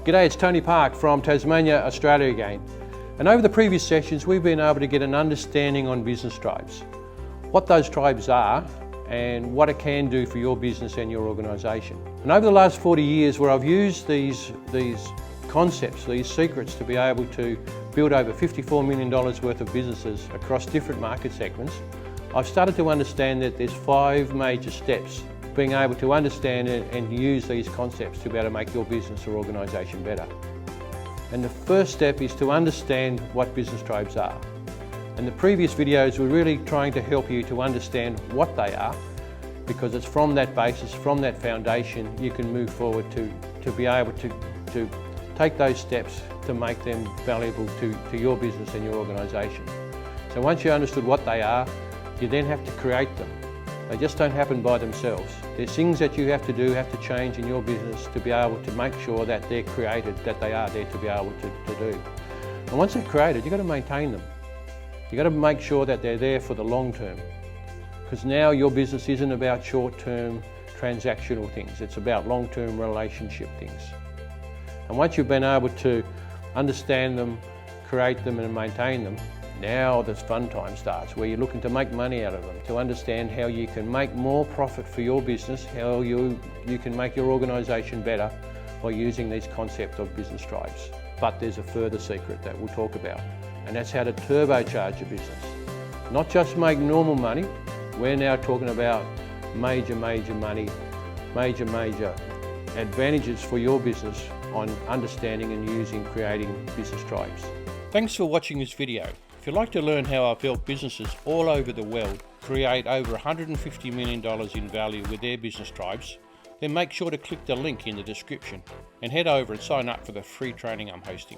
G'day, it's Tony Park from Tasmania, Australia again. And over the previous sessions, we've been able to get an understanding on business tribes, what those tribes are and what it can do for your business and your organisation. And over the last 40 years, where I've used these concepts, these secrets to be able to build over $54 million worth of businesses across different market segments, I've started to understand that there's 5 major steps being able to understand and use these concepts to be able to make your business or organisation better. And the first step is to understand what business tribes are. And the previous videos were really trying to help you to understand what they are, because it's from that basis, from that foundation, you can move forward to be able to take those steps to make them valuable to your business and your organisation. So once you understood what they are, you then have to create them. They just don't happen by themselves. There's things that you have to do, have to change in your business to be able to make sure that they're created, that they are there to be able to do. And once they're created, you've got to maintain them. You've got to make sure that they're there for the long term. Because now your business isn't about short-term transactional things, it's about long-term relationship things. And once you've been able to understand them, create them and maintain them, now this fun time starts, where you're looking to make money out of them, to understand how you can make more profit for your business, how you can make your organisation better by using these concepts of business tribes. But there's a further secret that we'll talk about, and that's how to turbocharge your business. Not just make normal money, we're now talking about major money, major advantages for your business on understanding and creating business tribes. Thanks for watching this video. If you'd like to learn how I've helped businesses all over the world create over $150 million in value with their business tribes, then make sure to click the link in the description and head over and sign up for the free training I'm hosting.